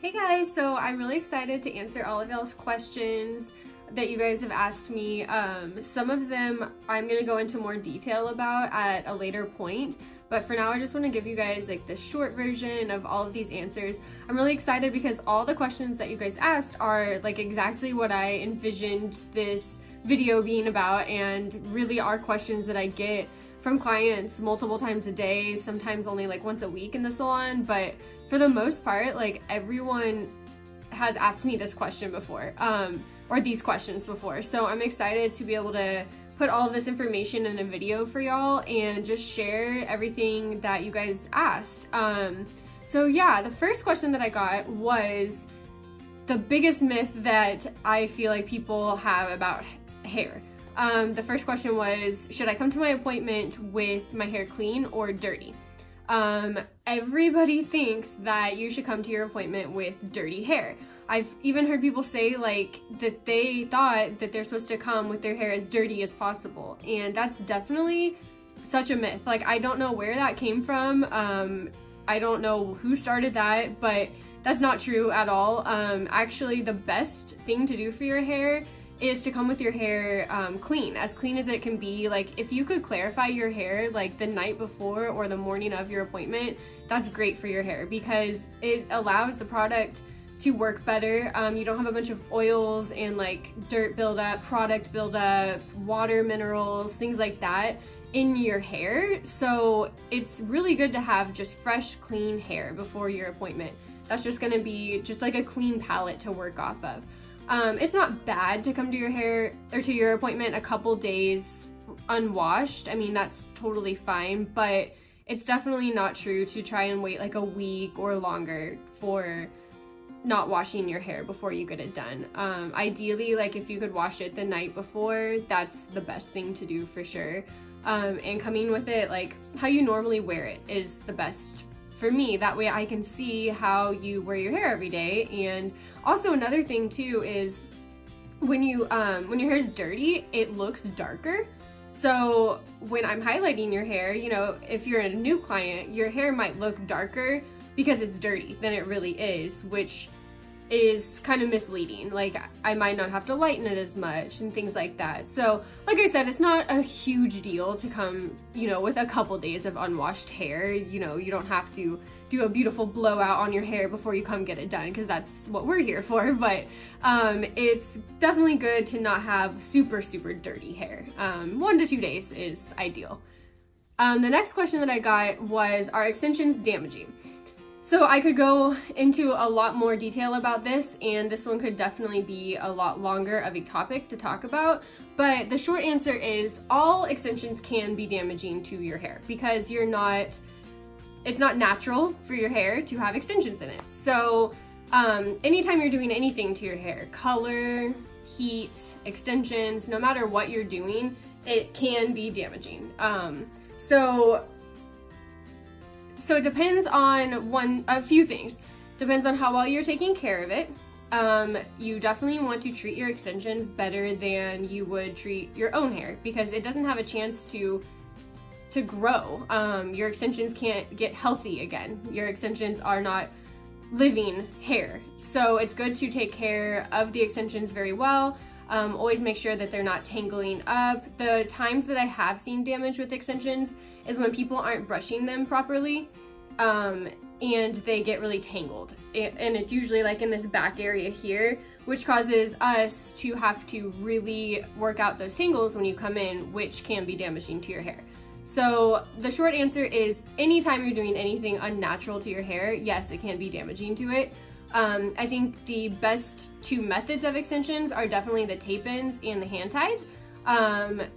Hey guys, so I'm really excited to answer all of y'all's questions that you guys have asked me. Some of them I'm going to go into more detail about at a later point, but for now I just want to give you guys like the short version of all of these answers. I'm really excited because all the questions that you guys asked are like exactly what I envisioned this video being about, and really are questions that I get from clients multiple times a day, sometimes only like once a week in the salon, but for the most part, like everyone has asked me this question before, or these questions before. So I'm excited to be able to put all of this information in a video for y'all and just share everything that you guys asked. So yeah, the first question that I got was the biggest myth that I feel like people have about hair. The first question was, should I come to my appointment with my hair clean or dirty? Everybody thinks that you should come to your appointment with dirty hair. I've even heard people say like that they thought that they're supposed to come with their hair as dirty as possible, and that's definitely such a myth. Like, I don't know where that came from. I don't know who started that, but that's not true at all. Actually, the best thing to do for your hair is to come with your hair clean as it can be. Like, if you could clarify your hair like the night before or the morning of your appointment, that's great for your hair because it allows the product to work better. You don't have a bunch of oils and like dirt buildup, product buildup, water, minerals, things like that in your hair. So it's really good to have just fresh, clean hair before your appointment. That's just gonna be just like a clean palette to work off of. It's not bad to come to your hair or to your appointment a couple days unwashed. I mean, that's totally fine, but it's definitely not true to try and wait like a week or longer for not washing your hair before you get it done. Ideally, like if you could wash it the night before, that's the best thing to do for sure. And coming with it like how you normally wear it is the best for me. That way I can see how you wear your hair every day. And also another thing too is when your hair is dirty, it looks darker. So when I'm highlighting your hair, you know, if you're a new client, your hair might look darker because it's dirty than it really is, which is kind of misleading. Like, I might not have to lighten it as much and things like that. So like I said, it's not a huge deal to come, you know, with a couple days of unwashed hair. You know, you don't have to do a beautiful blowout on your hair before you come get it done, because that's what we're here for. But it's definitely good to not have super dirty hair. 1 to 2 days is ideal. The next question that I got was, are extensions damaging? So I could go into a lot more detail about this, and this one could definitely be a lot longer of a topic to talk about, but the short answer is all extensions can be damaging to your hair because it's not natural for your hair to have extensions in it. So anytime you're doing anything to your hair, color, heat, extensions, no matter what you're doing, it can be damaging. So it depends on a few things. Depends on how well you're taking care of it. You definitely want to treat your extensions better than you would treat your own hair because it doesn't have a chance to grow. Your extensions can't get healthy again. Your extensions are not living hair. So it's good to take care of the extensions very well. Always make sure that they're not tangling up. The times that I have seen damage with extensions is when people aren't brushing them properly, and they get really tangled. And it's usually like in this back area here, which causes us to have to really work out those tangles when you come in, which can be damaging to your hair. So the short answer is anytime you're doing anything unnatural to your hair, yes, it can be damaging to it. I think the best 2 methods of extensions are definitely the tape-ins and the hand-tied.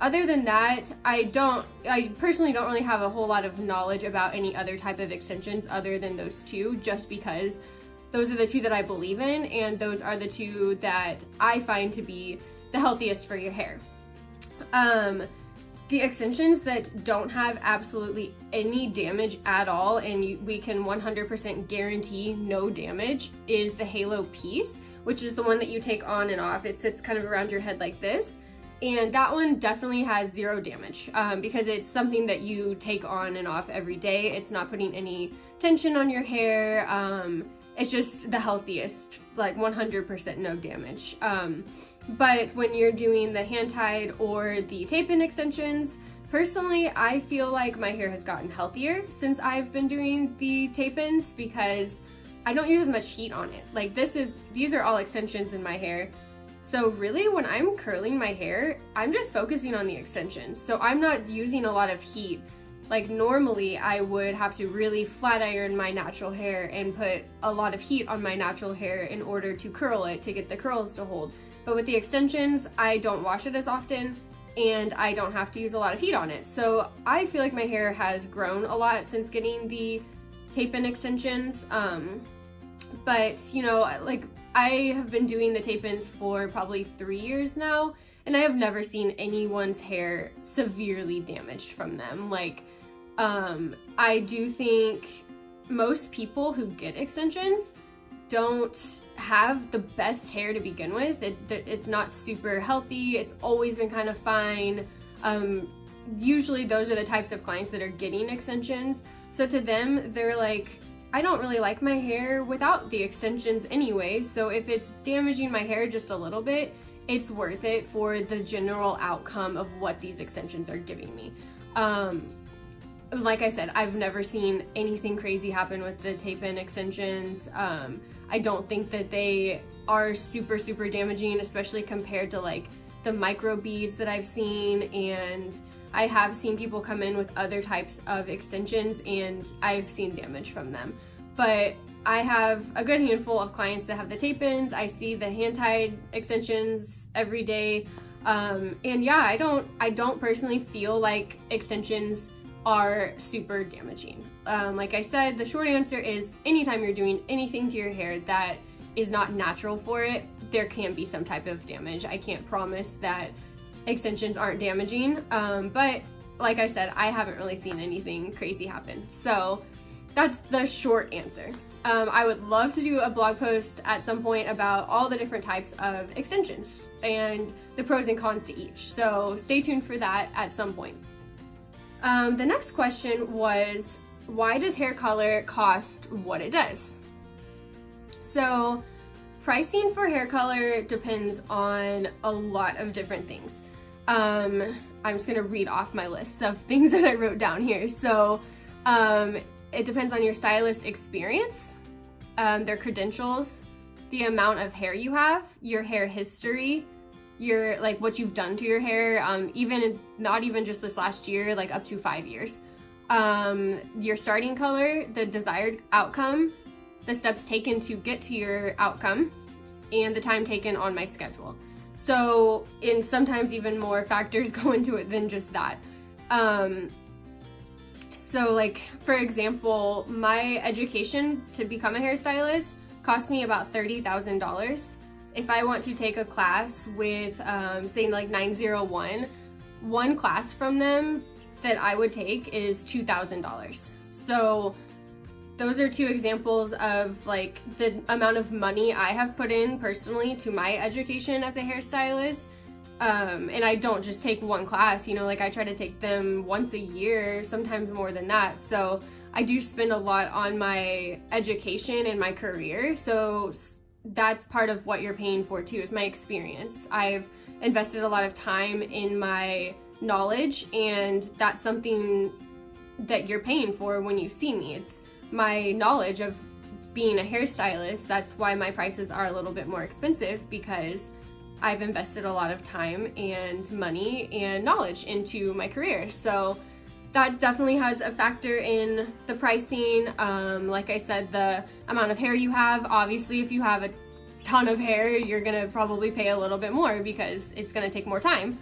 Other than that, I personally don't really have a whole lot of knowledge about any other type of extensions other than those 2, just because those are the 2 that I believe in, and those are the 2 that I find to be the healthiest for your hair. The extensions that don't have absolutely any damage at all, and we can 100% guarantee no damage, is the halo piece, which is the one that you take on and off. It sits kind of around your head like this. And that one definitely has 0 damage because it's something that you take on and off every day. It's not putting any tension on your hair. it's just the healthiest, like 100% no damage. But when you're doing the hand-tied or the tape-in extensions, personally, I feel like my hair has gotten healthier since I've been doing the tape-ins because I don't use as much heat on it. Like these are all extensions in my hair. So really when I'm curling my hair, I'm just focusing on the extensions. So I'm not using a lot of heat. Like normally I would have to really flat iron my natural hair and put a lot of heat on my natural hair in order to curl it to get the curls to hold. But with the extensions, I don't wash it as often and I don't have to use a lot of heat on it. So I feel like my hair has grown a lot since getting the tape-in extensions. But you know, like I have been doing the tape-ins for probably 3 years now, and I have never seen anyone's hair severely damaged from them. Like, I do think most people who get extensions don't have the best hair to begin with. It's not super healthy. It's always been kind of fine. Usually those are the types of clients that are getting extensions. So to them, they're like, I don't really like my hair without the extensions anyway, so if it's damaging my hair just a little bit, it's worth it for the general outcome of what these extensions are giving me. Like I said, I've never seen anything crazy happen with the tape-in extensions. I don't think that they are super damaging, especially compared to like the micro beads that I've seen, and I have seen people come in with other types of extensions and I've seen damage from them. But I have a good handful of clients that have the tape-ins. I see the hand-tied extensions every day. And yeah, I don't personally feel like extensions are super damaging. Like I said, the short answer is anytime you're doing anything to your hair that is not natural for it, there can be some type of damage. I can't promise that extensions aren't damaging, but like I said, I haven't really seen anything crazy happen. So that's the short answer. I would love to do a blog post at some point about all the different types of extensions and the pros and cons to each. So stay tuned for that at some point. The next question was, why does hair color cost what it does? So pricing for hair color depends on a lot of different things. I'm just gonna read off my list of things that I wrote down here. So it depends on your stylist experience, their credentials, the amount of hair you have, your hair history, your like what you've done to your hair, not even just this last year, like up to 5 years. Your starting color, the desired outcome, the steps taken to get to your outcome, and the time taken on my schedule. So, and sometimes even more factors go into it than just that. So like, for example, my education to become a hairstylist cost me about $30,000. If I want to take a class with, say like 901, one class from them that I would take is $2,000. So those are two examples of like the amount of money I have put in personally to my education as a hairstylist. And I don't just take one class, you know, like I try to take them once a year, sometimes more than that. So I do spend a lot on my education and my career. So that's part of what you're paying for too, is my experience. I've invested a lot of time in my knowledge, and that's something that you're paying for when you see me. It's my knowledge of being a hairstylist. That's why my prices are a little bit more expensive, because I've invested a lot of time and money and knowledge into my career. So that definitely has a factor in the pricing. Like I said, the amount of hair you have. Obviously, if you have a ton of hair, you're gonna probably pay a little bit more because it's gonna take more time.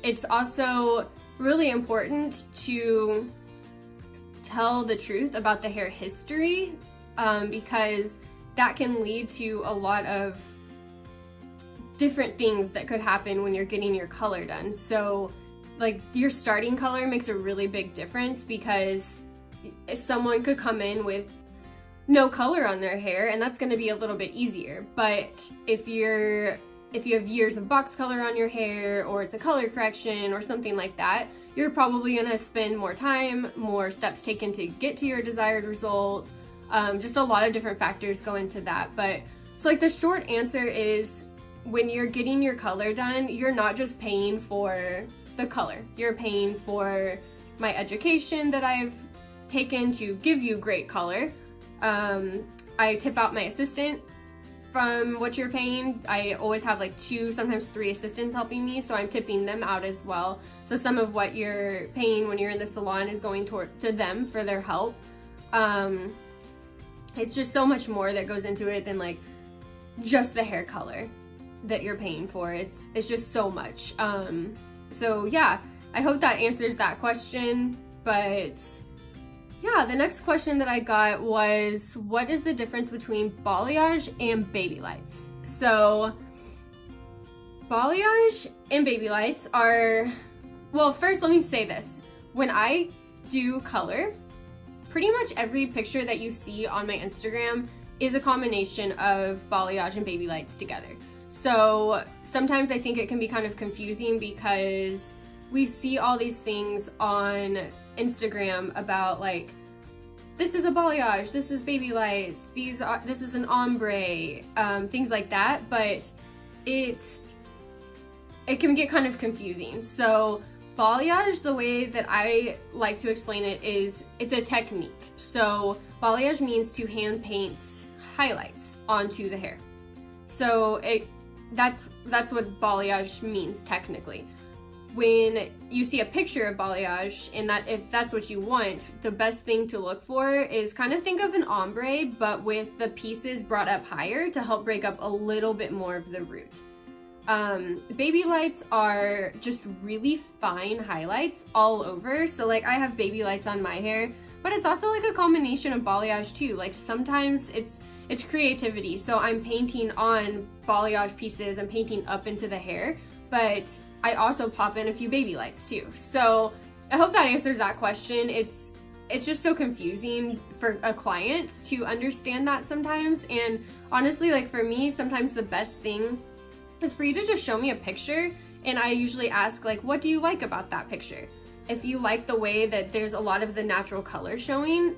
It's also really important to tell the truth about the hair history, because that can lead to a lot of different things that could happen when you're getting your color done. So like your starting color makes a really big difference, because someone could come in with no color on their hair, and that's going to be a little bit easier. But if you have years of box color on your hair, or it's a color correction or something like that, you're probably going to spend more time, more steps taken to get to your desired result. Just a lot of different factors go into that. But so like the short answer is, when you're getting your color done, you're not just paying for the color, you're paying for my education that I've taken to give you great color. I tip out my assistant from what you're paying. I always have like 2, sometimes 3 assistants helping me, so I'm tipping them out as well. So some of what you're paying when you're in the salon is going to them for their help. It's just so much more that goes into it than like just the hair color that you're paying for. It's just so much. So yeah, I hope that answers that question. But yeah, the next question that I got was, what is the difference between balayage and baby lights? So balayage and baby lights are, well, first let me say this. When I do color, pretty much every picture that you see on my Instagram is a combination of balayage and baby lights together. So sometimes I think it can be kind of confusing because we see all these things on Instagram about like, this is a balayage, this is baby lights, this is an ombre, things like that, but it can get kind of confusing. So balayage, the way that I like to explain it is, it's a technique. So balayage means to hand paint highlights onto the hair. So that's what balayage means technically. When you see a picture of balayage, and that if that's what you want, the best thing to look for is kind of think of an ombre, but with the pieces brought up higher to help break up a little bit more of the root. Baby lights are just really fine highlights all over. So like I have baby lights on my hair, but it's also like a combination of balayage too. Like sometimes it's creativity. So I'm painting on balayage pieces and painting up into the hair, but I also pop in a few baby lights too. So I hope that answers that question. It's just so confusing for a client to understand that sometimes. And honestly, like for me, sometimes the best thing is for you to just show me a picture, and I usually ask like, what do you like about that picture? If you like the way that there's a lot of the natural color showing,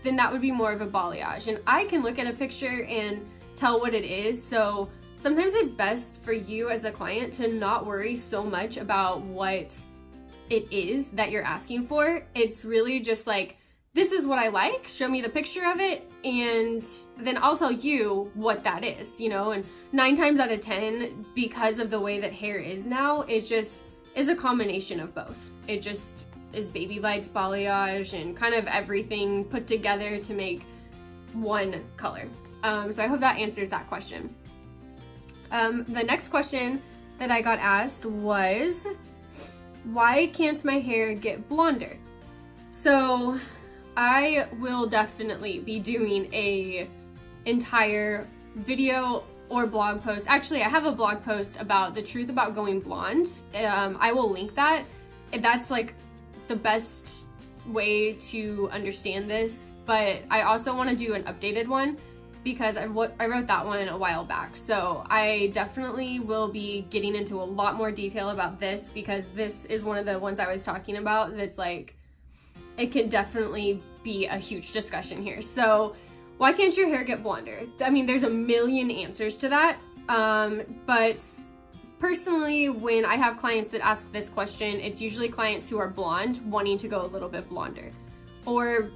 then that would be more of a balayage. And I can look at a picture and tell what it is. So sometimes it's best for you as the client to not worry so much about what it is that you're asking for. It's really just like, this is what I like, show me the picture of it, and then I'll tell you what that is, you know? And 9 times out of 10, because of the way that hair is now, it just is a combination of both. It just is baby lights, balayage, and kind of everything put together to make one color. So I hope that answers that question. The next question that I got asked was, why can't my hair get blonder? So I will definitely be doing a entire video or blog post. Actually, I have a blog post about the truth about going blonde. I will link that. If that's like the best way to understand this, but I also want to do an updated one because I wrote that one a while back. So I definitely will be getting into a lot more detail about this, because this is one of the ones I was talking about that's like, it could definitely be a huge discussion here. So why can't your hair get blonder? I mean, there's a million answers to that. But personally, when I have clients that ask this question, it's usually clients who are blonde wanting to go a little bit blonder. Or,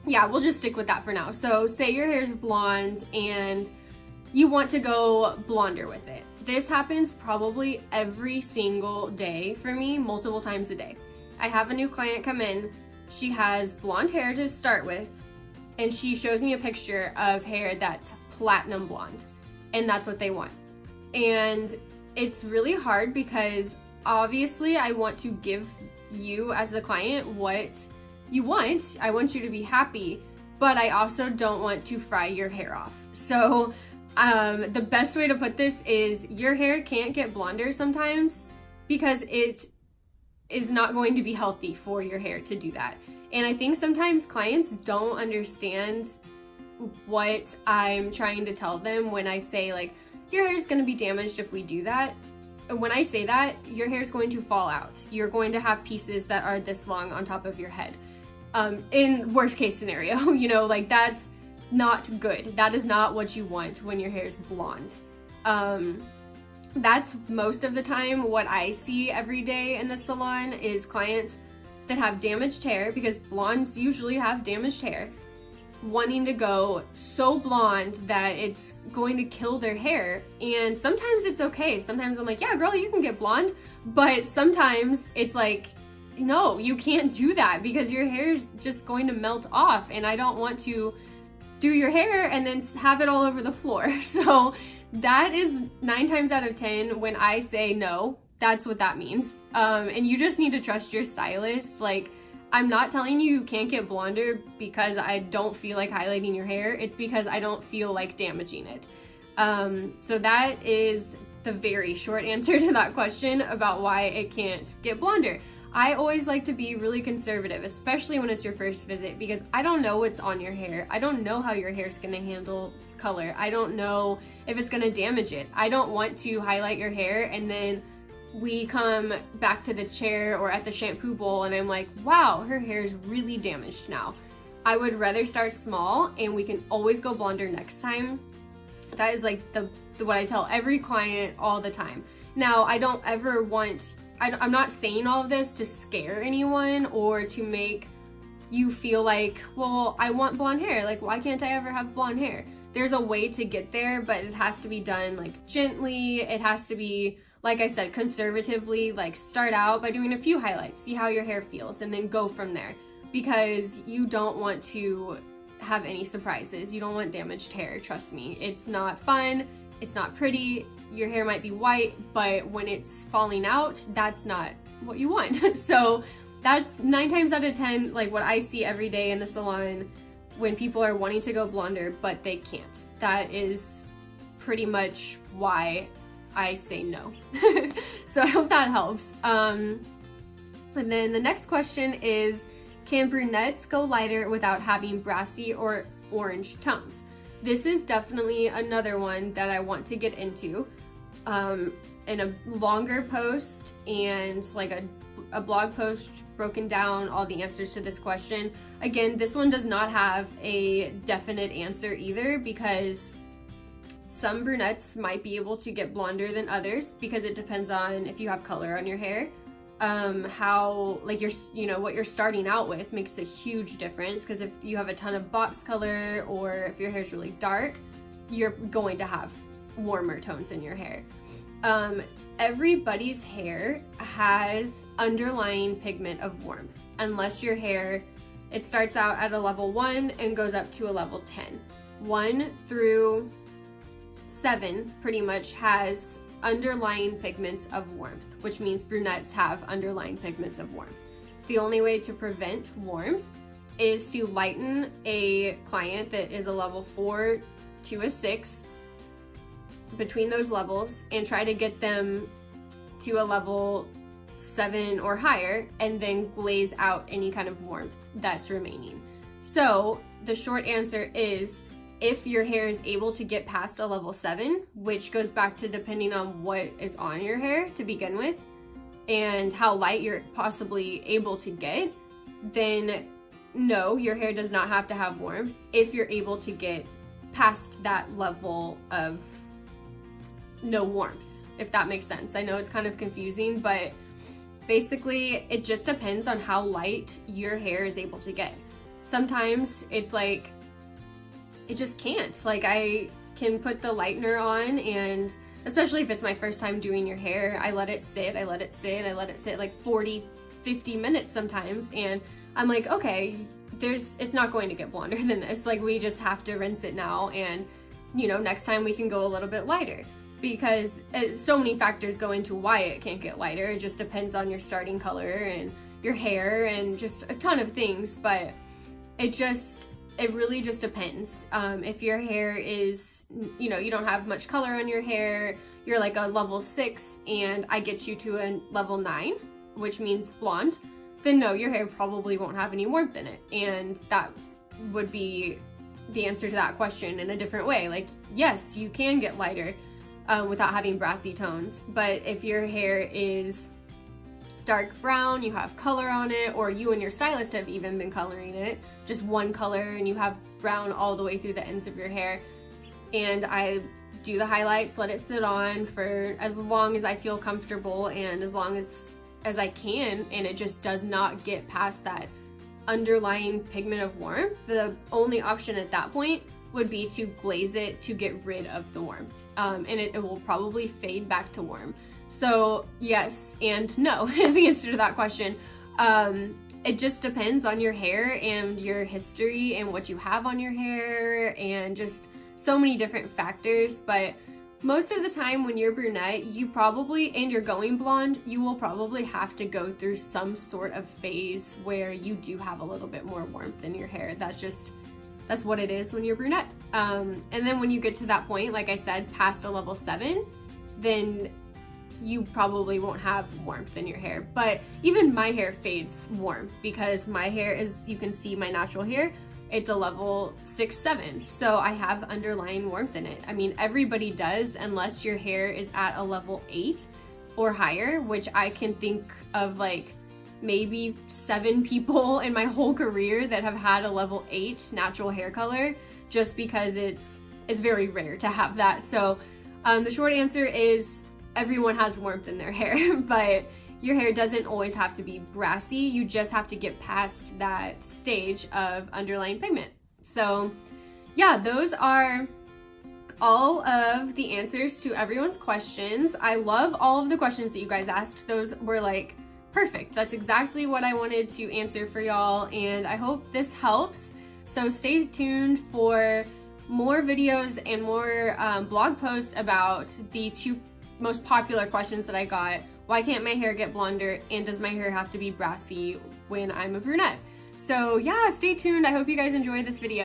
yeah, we'll just stick with that for now. So say your hair is blonde and you want to go blonder with it. This happens probably every single day for me, multiple times a day. I have a new client come in, she has blonde hair to start with, and she shows me a picture of hair that's platinum blonde, and that's what they want. And it's really hard because obviously I want to give you as the client what you want. I want you to be happy, but I also don't want to fry your hair off. So the best way to put this is, your hair can't get blonder sometimes because it is not going to be healthy for your hair to do that. And I think sometimes clients don't understand what I'm trying to tell them when I say like, your hair is going to be damaged if we do that. And when I say that, your hair is going to fall out. You're going to have pieces that are this long on top of your head. in worst case scenario, you know, like that's not good. That is not what you want when your hair is blonde. That's most of the time what I see every day in the salon is clients that have damaged hair, because blondes usually have damaged hair, wanting to go so blonde that it's going to kill their hair. And sometimes it's okay. Sometimes I'm like, yeah, girl, you can get blonde. But sometimes it's like, no, you can't do that because your hair's just going to melt off, and I don't want to do your hair and then have it all over the floor. So that is 9 times out of 10 when I say no, that's what that means. And you just need to trust your stylist. Like, I'm not telling you can't get blonder because I don't feel like highlighting your hair. It's because I don't feel like damaging it. So that is the very short answer to that question about why it can't get blonder. I always like to be really conservative, especially when it's your first visit, because I don't know what's on your hair. I don't know how your hair's gonna handle color. I don't know if it's gonna damage it. I don't want to highlight your hair and then we come back to the chair or at the shampoo bowl and I'm like, wow, her hair is really damaged now. I would rather start small and we can always go blonder next time. That is like what I tell every client all the time. Now, I don't ever want, I'm not saying all of this to scare anyone or to make you feel like, well, I want blonde hair. Like, why can't I ever have blonde hair? There's a way to get there, but it has to be done like gently. It has to be, like I said, conservatively. Like, start out by doing a few highlights, see how your hair feels, and then go from there, because you don't want to have any surprises. You don't want damaged hair, trust me. It's not fun, it's not pretty. Your hair might be white, but when it's falling out, that's not what you want. So that's 9 times out of 10, like what I see every day in the salon when people are wanting to go blonder, but they can't. That is pretty much why I say no. So I hope that helps. And then the next question is, can brunettes go lighter without having brassy or orange tones? This is definitely another one that I want to get into in a longer post, and like a blog post broken down all the answers to this question. Again, this one does not have a definite answer either, because some brunettes might be able to get blonder than others, because it depends on if you have color on your hair. How, like, what you're starting out with makes a huge difference, because if you have a ton of box color or if your hair's really dark, you're going to have warmer tones in your hair. Everybody's hair has underlying pigment of warmth, unless your hair, it starts out at a level 1 and goes up to a level 10. 1 through 7 pretty much has underlying pigments of warmth, which means brunettes have underlying pigments of warmth. The only way to prevent warmth is to lighten a client that is a level 4 to a 6 between those levels and try to get them to a level 7 or higher, and then glaze out any kind of warmth that's remaining. So the short answer is, if your hair is able to get past a level 7, which goes back to depending on what is on your hair to begin with and how light you're possibly able to get, then no, your hair does not have to have warmth if you're able to get past that level of no warmth, if that makes sense. I know it's kind of confusing, but basically it just depends on how light your hair is able to get. Sometimes it's like, it just can't. Like, I can put the lightener on, and especially if it's my first time doing your hair, I let it sit like 40, 50 minutes sometimes, and I'm like, okay, it's not going to get blonder than this. Like, we just have to rinse it now, and next time we can go a little bit lighter, because so many factors go into why it can't get lighter. It just depends on your starting color and your hair and just a ton of things, but it really just depends. If your hair is, you don't have much color on your hair, you're like a level 6 and I get you to a level 9, which means blonde, then no, your hair probably won't have any warmth in it. And that would be the answer to that question in a different way. Like, yes, you can get lighter without having brassy tones, but if your hair is dark brown, you have color on it, or you and your stylist have even been coloring it, just one color, and you have brown all the way through the ends of your hair. And I do the highlights, let it sit on for as long as I feel comfortable and as long as I can, and it just does not get past that underlying pigment of warmth. The only option at that point would be to glaze it to get rid of the warmth, and it will probably fade back to warm. So yes and no is the answer to that question. It just depends on your hair and your history and what you have on your hair and just so many different factors. But most of the time when you're brunette, you probably, and you're going blonde, you will probably have to go through some sort of phase where you do have a little bit more warmth in your hair. That's what it is when you're brunette. And then when you get to that point, like I said, past a level 7, then you probably won't have warmth in your hair. But even my hair fades warm because my hair is, you can see my natural hair, it's a level 6, 7. So I have underlying warmth in it. I mean, everybody does, unless your hair is at a level 8 or higher, which I can think of like maybe 7 people in my whole career that have had a level 8 natural hair color, just because it's very rare to have that. So the short answer is everyone has warmth in their hair, but your hair doesn't always have to be brassy. You just have to get past that stage of underlying pigment. So yeah, those are all of the answers to everyone's questions. I love all of the questions that you guys asked. Those were like perfect. That's exactly what I wanted to answer for y'all, and I hope this helps. So stay tuned for more videos and more blog posts about the 2 most popular questions that I got. Why can't my hair get blonder, and does my hair have to be brassy when I'm a brunette? So yeah, stay tuned. I hope you guys enjoyed this video.